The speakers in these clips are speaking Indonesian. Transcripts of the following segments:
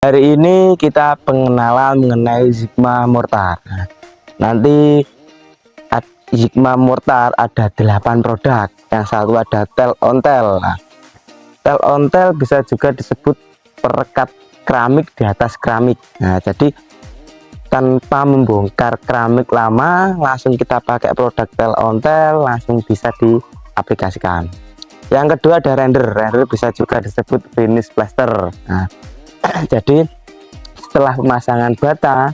Hari ini kita pengenalan mengenai Sigma Mortar. Nanti Sigma Mortar ada 8 produk. Yang satu ada tel on tel. Tel on tel bisa juga disebut perekat keramik di atas keramik. Jadi tanpa membongkar keramik lama, langsung kita pakai produk tel on tel, langsung bisa diaplikasikan. Yang kedua ada render. Render bisa juga disebut finish plaster. Jadi setelah pemasangan bata,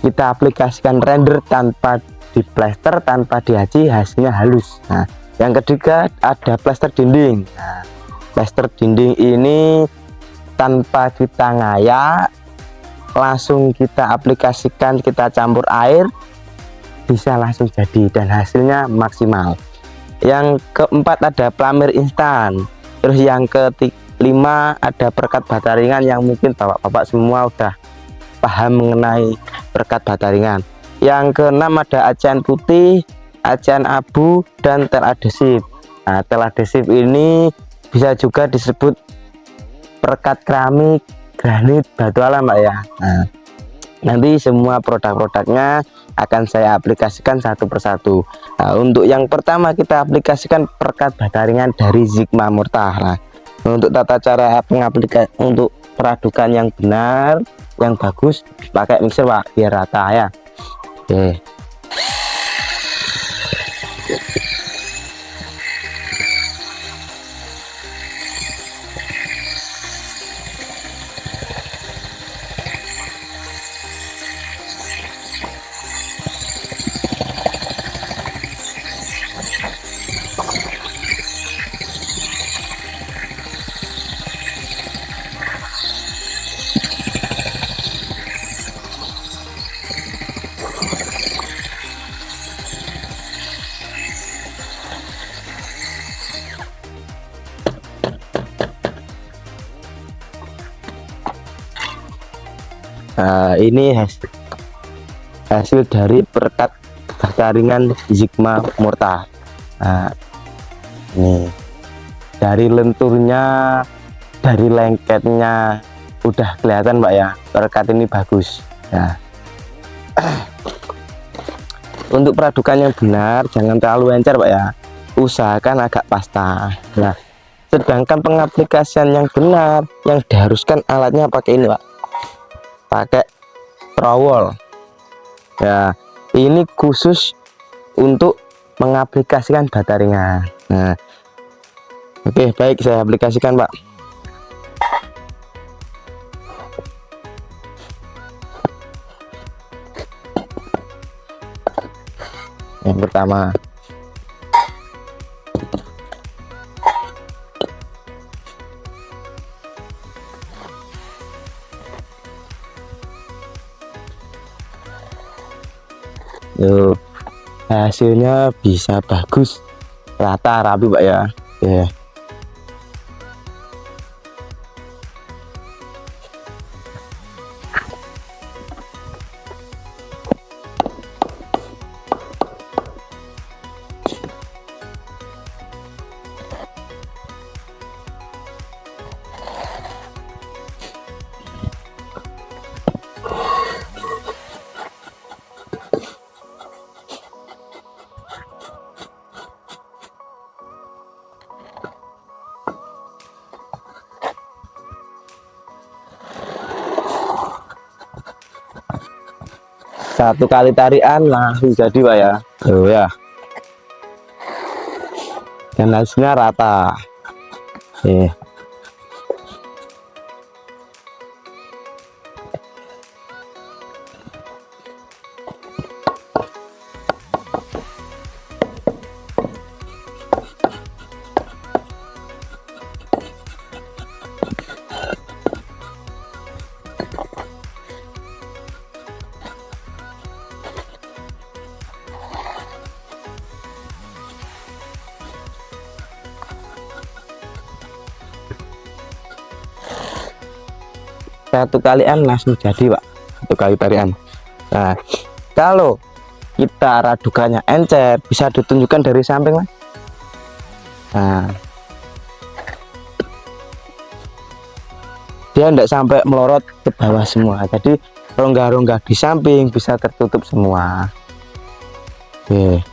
kita aplikasikan render tanpa diplaster, tanpa diaci, hasilnya halus. Yang ketiga ada plaster dinding. Plaster dinding ini tanpa kita ngayak, langsung kita aplikasikan, kita campur air, bisa langsung jadi dan hasilnya maksimal. Yang keempat ada plamer instan. Terus yang kelima ada perekat bata ringan, yang mungkin bapak-bapak semua udah paham mengenai perekat bata ringan. Yang keenam ada acian putih, acian abu, dan tel adhesif. Tel adhesif ini bisa juga disebut perekat keramik, granit, batu alam, Pak ya. Nanti semua produk-produknya akan saya aplikasikan satu persatu. Untuk yang pertama kita aplikasikan perekat bata ringan dari Sigma Mortar. Untuk tata cara pengaplikasi, untuk peradukan yang benar, yang bagus, pakai mixer, Pak, biar rata ya. Oke. Ini hasil dari perekat bata ringan Sigma Mortar. Ini dari lenturnya, dari lengketnya udah kelihatan, Pak ya, perekat ini bagus ya. Untuk peradukan yang benar, jangan terlalu encer, Pak ya, usahakan agak pasta. Sedangkan pengaplikasian yang benar, yang diharuskan alatnya pakai ini, Pak, pakai trowel ya. Ini khusus untuk mengaplikasikan bata ringan. Oke, baik, saya aplikasikan, Pak. Yang pertama, hasilnya bisa bagus, rata, rapi, Pak ya. Satu kali tarian langsung jadi, Pak ya. Ya, dan hasilnya rata. Satu kalian langsung jadi, Pak, satu kali tarian. Kalau kita radukannya encer, bisa ditunjukkan dari samping, Mas. dia tidak sampai melorot ke bawah semua. Jadi rongga-rongga di samping bisa tertutup semua. Oke.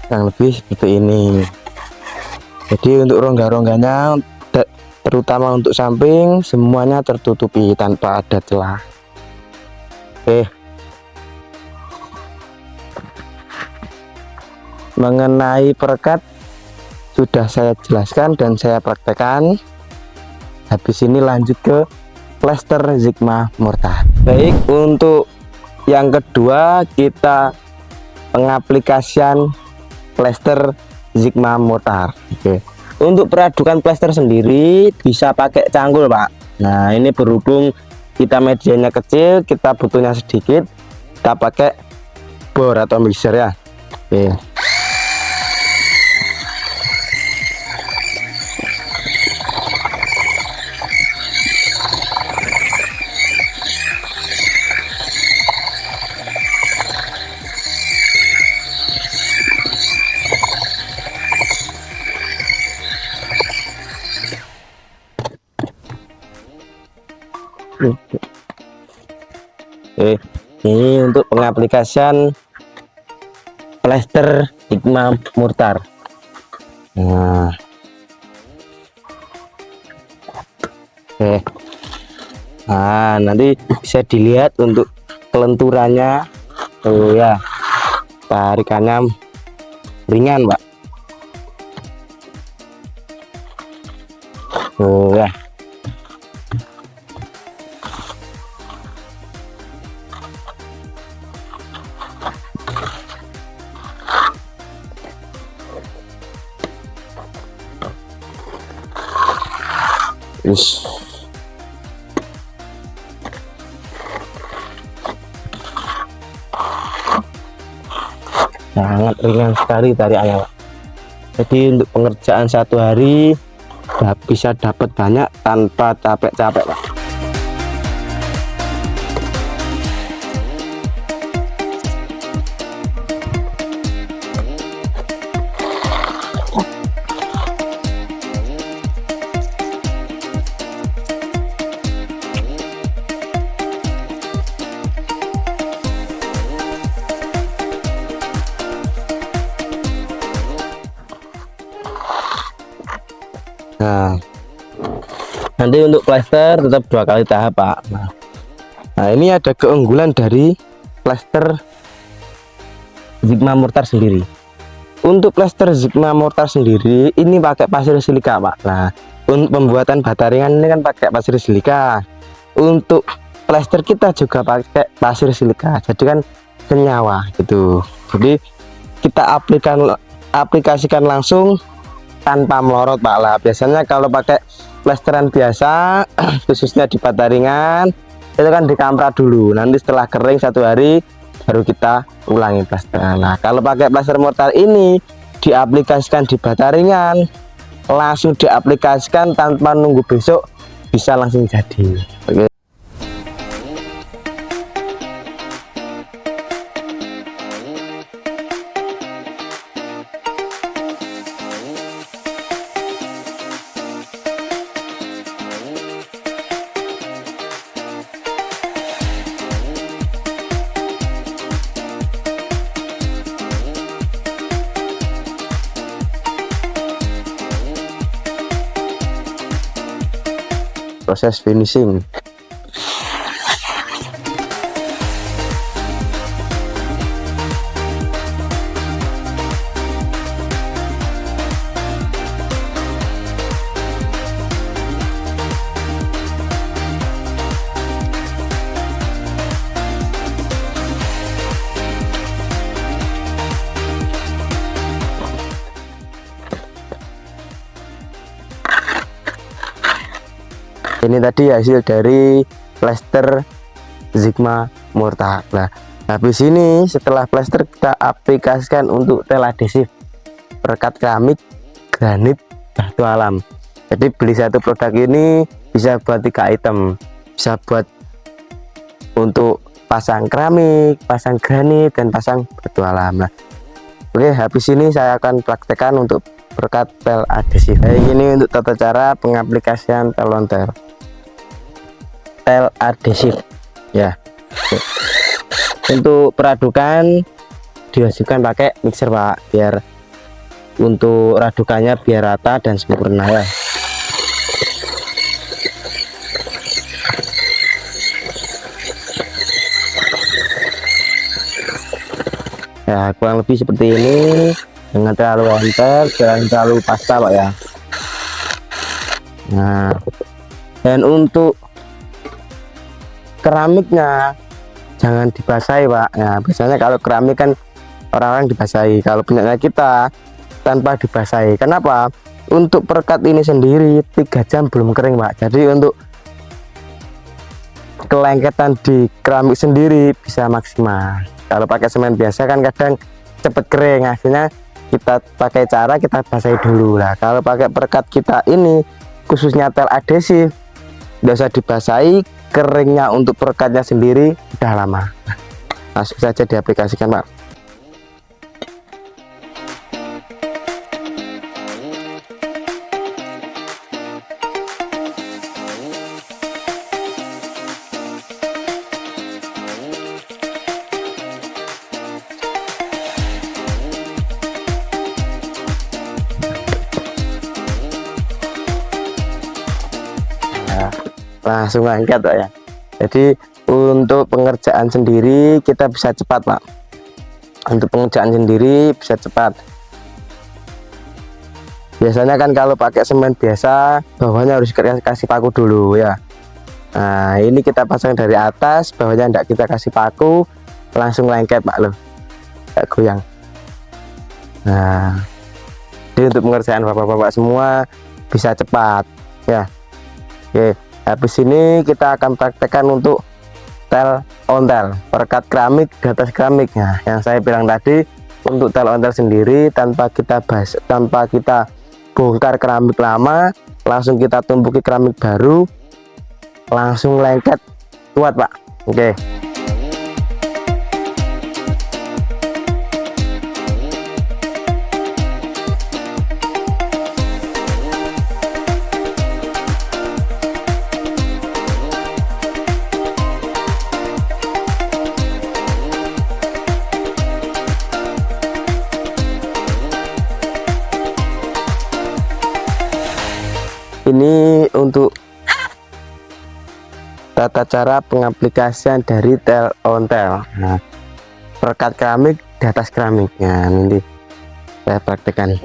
Yang lebih seperti ini. Jadi untuk rongga-rongganya terutama untuk samping semuanya tertutupi tanpa ada celah. Oke. Mengenai perekat sudah saya jelaskan dan saya praktekkan. Habis ini lanjut ke plester Sigma Mortar. Baik, untuk yang kedua kita pengaplikasian plester Sigma Mortar. Oke. Untuk peradukan plester sendiri bisa pakai cangkul, Pak. Nah, ini berhubung kita medianya kecil, kita butuhnya sedikit, kita pakai bor atau mixer ya. Oke. Ini untuk pengaplikasian plester Sigma Mortar. Nah, oke. Nah, nanti bisa dilihat untuk kelenturannya. Oh ya, tarikannya ringan, Pak. Oh ya. Sangat ringan sekali tariannya, Pak. Jadi untuk pengerjaan satu hari bisa dapat banyak tanpa capek-capek, Pak. Nah, nanti untuk plester tetap 2 kali tahap, Pak. Nah, ini ada keunggulan dari plester Sigma Mortar sendiri. Untuk plester Sigma Mortar sendiri ini pakai pasir silika, Pak. Nah, untuk pembuatan bata ringan ini kan pakai pasir silika. Untuk plester kita juga pakai pasir silika, jadi kan senyawa gitu. Jadi kita aplikasikan langsung tanpa melorot, Pak. Lah biasanya kalau pakai plesteran biasa khususnya di bata ringan itu kan dikamprat dulu, nanti setelah kering 1 hari baru kita ulangi plaster. Nah, kalau pakai plaster mortar ini diaplikasikan di bata ringan, langsung diaplikasikan tanpa nunggu besok, bisa langsung jadi. Oke. Proses finishing. Ini tadi hasil dari plaster Sigma mortar. Nah, habis ini setelah plaster kita aplikasikan untuk tel adhesif perekat keramik, granit, batu alam. Jadi beli satu produk ini bisa buat 3 item, bisa buat untuk pasang keramik, pasang granit, dan pasang batu alam. Nah, oke, habis ini saya akan praktekkan untuk perekat tel adhesif. Ini untuk tata cara pengaplikasian tel ontel. Tel adhesif ya. Untuk peradukan diwajibkan pakai mixer Pak, biar untuk radukannya biar rata dan sempurna ya. Ya, kurang lebih seperti ini, dengan terlalu encer, jangan terlalu pasta Pak ya. Nah, dan untuk keramiknya jangan dibasahi Pak ya. Biasanya kalau keramik kan orang-orang dibasahi, kalau punyanya kita tanpa dibasahi. Kenapa? Untuk perekat ini sendiri 3 jam belum kering Pak. Jadi untuk kelengketan di keramik sendiri bisa maksimal. Kalau pakai semen biasa kan kadang cepet kering, akhirnya kita pakai cara kita basahi dulu lah. Kalau pakai perekat kita ini khususnya tel adhesif nggak usah dibasahi, keringnya untuk perekatnya sendiri udah lama. Langsung saja diaplikasikan Pak. Langsung angkat Pak ya. Jadi untuk pengerjaan sendiri kita bisa cepat Pak. Untuk pengerjaan sendiri bisa cepat. Biasanya kan kalau pakai semen biasa bawahnya harus kasih paku dulu ya. Nah, ini kita pasang dari atas, bawahnya tidak kita kasih paku, langsung lengket Pak loh, kayak goyang. Nah, jadi untuk pengerjaan bapak-bapak semua bisa cepat ya. Oke, habis ini kita akan praktekkan untuk tel ontel, perekat keramik di atas keramiknya. Yang saya bilang tadi, untuk tel ontel sendiri tanpa kita bongkar keramik lama, langsung kita tumpuki keramik baru, langsung lengket kuat Pak. Oke. Ini untuk tata cara pengaplikasian dari tel ontel. Nah, perekat keramik di atas keramiknya nanti saya praktekkan.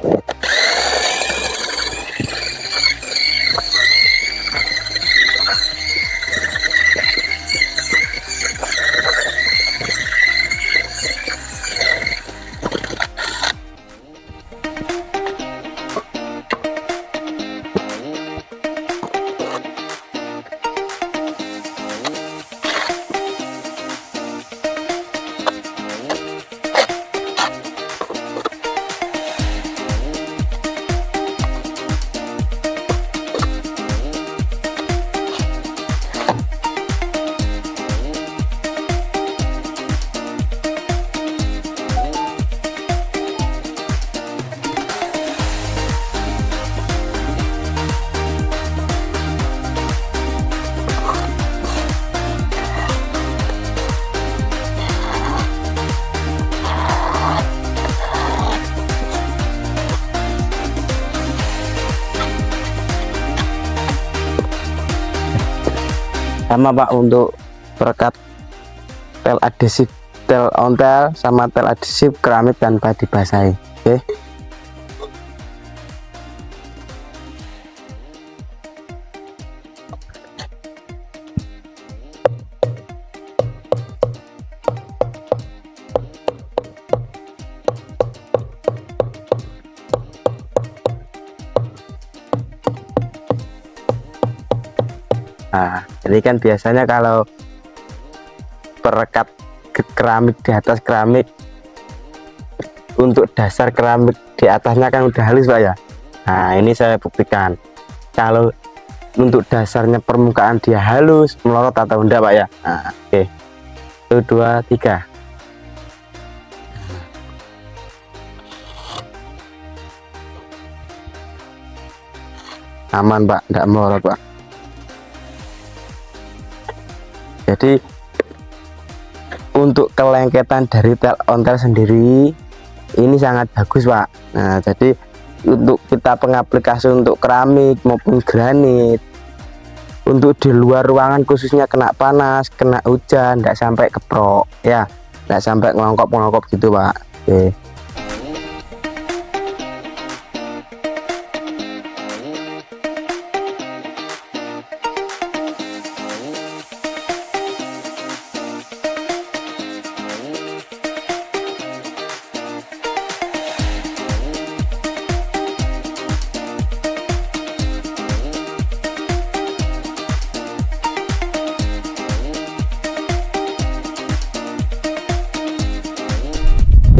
sama Pak untuk perekat tel adhesif tel ontel sama tel adhesif keramik tanpa dibasahi. Oke. Nah, jadi kan biasanya kalau perekat keramik di atas keramik, untuk dasar keramik di atasnya kan udah halus Pak ya. Nah, ini saya buktikan kalau untuk dasarnya permukaan dia halus, melorot atau enggak Pak ya. Nah, oke. 1 2 3. Aman Pak, enggak melorot Pak. Jadi untuk kelengketan dari tel ontel sendiri ini sangat bagus Pak. Nah, jadi untuk kita pengaplikasi untuk keramik maupun granit, untuk di luar ruangan khususnya kena panas, kena hujan, tidak sampai keprok ya, tidak sampai ngelongkop gitu Pak. Oke.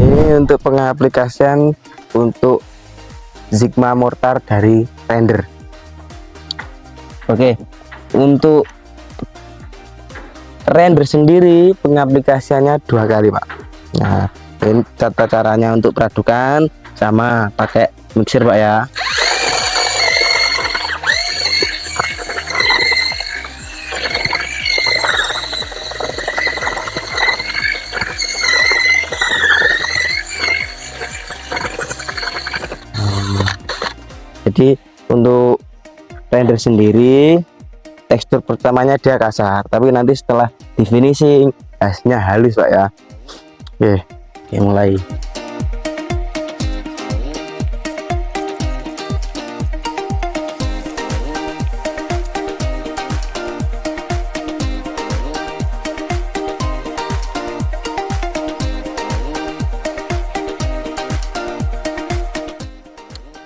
Ini untuk pengaplikasian untuk Sigma mortar dari render. Oke, untuk render sendiri pengaplikasiannya 2 kali Pak. Nah, ini tata caranya untuk peradukan sama pakai mixer Pak ya. Jadi untuk render sendiri tekstur pertamanya dia kasar, tapi nanti setelah di finishing hasilnya halus Pak ya. Oke, mulai.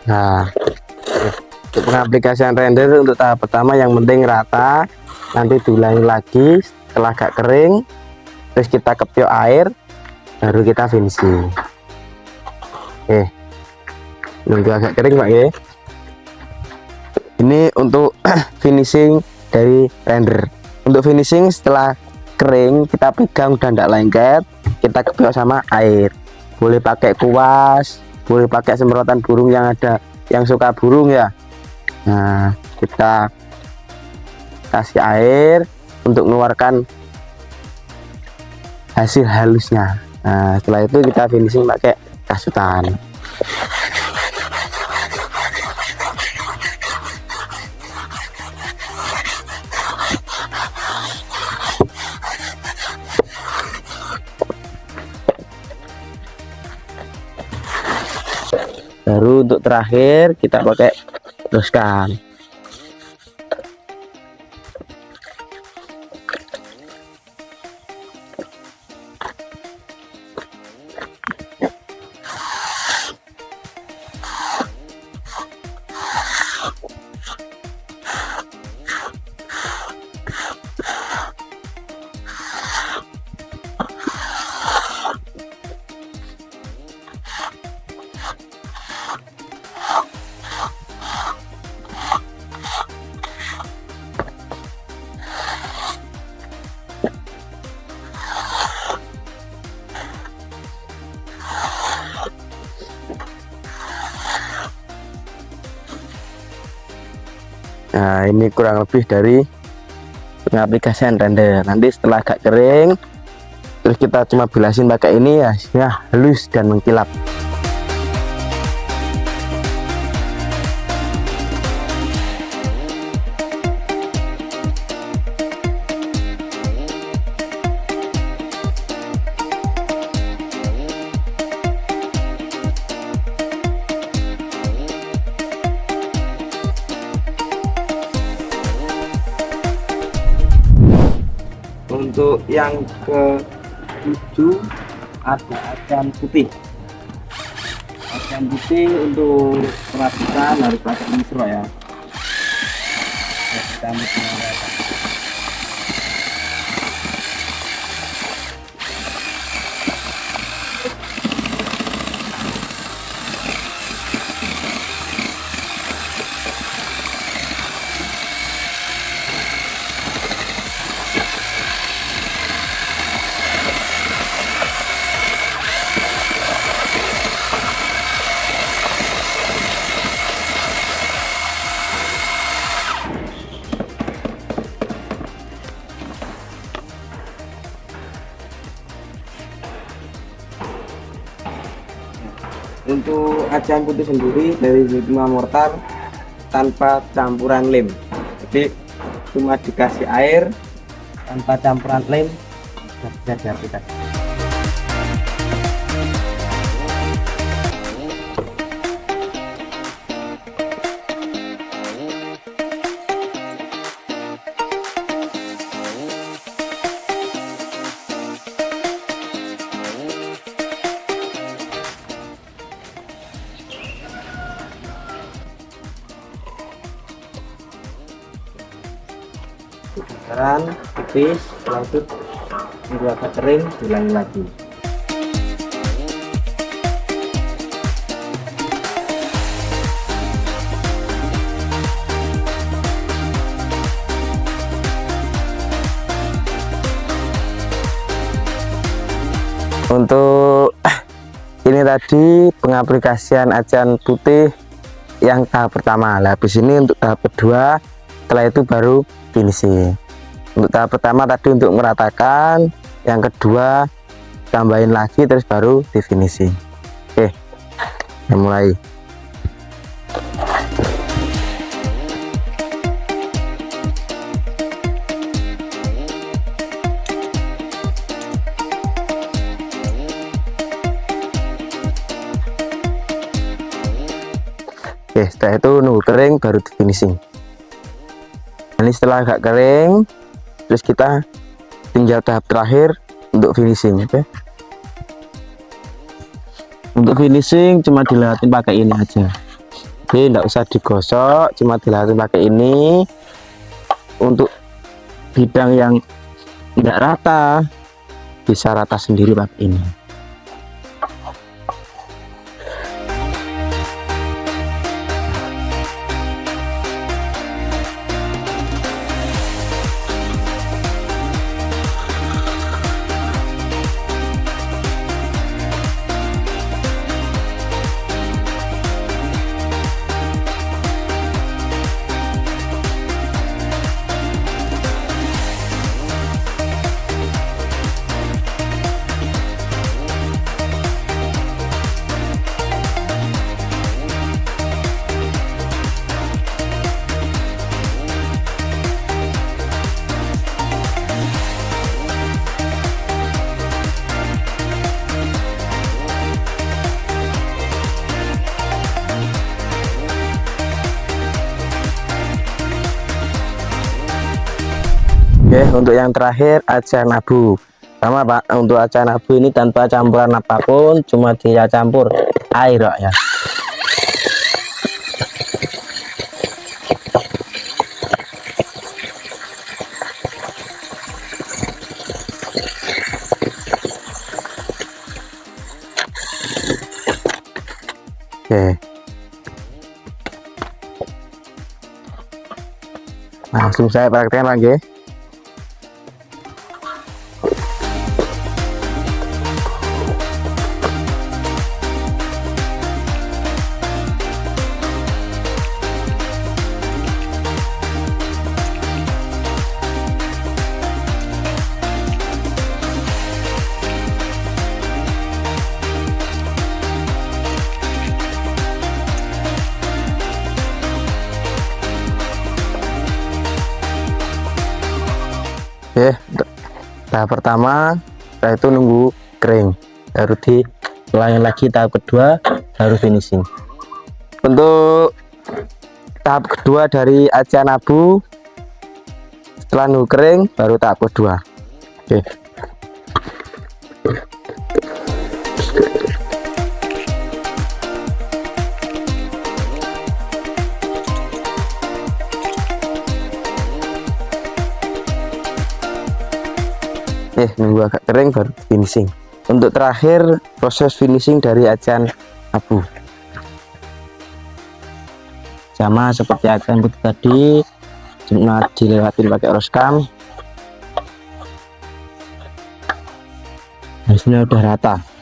Nah, untuk pengaplikasian render untuk tahap pertama yang penting rata, nanti diulangi lagi setelah agak kering, terus kita kepyok air, baru kita finishing. Oke, nunggu agak kering Pak ya. Ini untuk finishing dari render. Untuk finishing setelah kering kita pegang dan tidak lengket, kita kepyok sama air. Boleh pakai kuas, boleh pakai semprotan burung yang ada yang suka burung ya. Nah, kita kasih air untuk mengeluarkan hasil halusnya. Nah, setelah itu kita finishing pakai kasutan. Baru untuk terakhir kita pakai teruskan. Nah, ini kurang lebih dari pengaplikasian render. Nanti setelah agak kering, terus kita cuma bilasin pakai ini, hasilnya halus dan mengkilap. yang ke-7 ada acan putih. Acan putih untuk perapikan harus pakai misro ya. Kita menggunakan untuk acan putih sendiri dari Sigma Mortar tanpa campuran lem, jadi cuma dikasih air tanpa campuran lem bisa diaplikasikan. Bakaran tipis, langsung tunggu agak kering, diulangi lagi. Untuk ini tadi pengaplikasian acan putih yang tahap pertama. Habis ini untuk tahap kedua, setelah itu baru finishing. Untuk tahap pertama tadi untuk meratakan, yang kedua tambahin lagi, terus baru di finishing. Oke, kita mulai. Oke, setelah itu nunggu kering baru di finishing. Ini setelah agak kering, terus kita tinggal tahap terakhir untuk finishing. Oke. Untuk finishing cuma dilewatin pakai ini aja. Oke, enggak usah digosok, cuma dilewatin pakai ini. Untuk bidang yang enggak rata, bisa rata sendiri pakai ini. Oke, untuk yang terakhir acan abu. Sama Pak, untuk acan abu ini tanpa campuran apapun, cuma dia campur air ya. Oke. Langsung saya praktekkan lagi. Oke, tahap pertama, setelah itu nunggu kering, baru diulangi lagi tahap kedua, baru finishing. Untuk tahap kedua dari acan abu, setelah nunggu kering, baru tahap kedua. Oke. Nunggu agak kering baru finishing. Untuk terakhir proses finishing dari acan abu sama seperti acan putih tadi, cuma dilewatin pakai roskam. Hasilnya udah rata.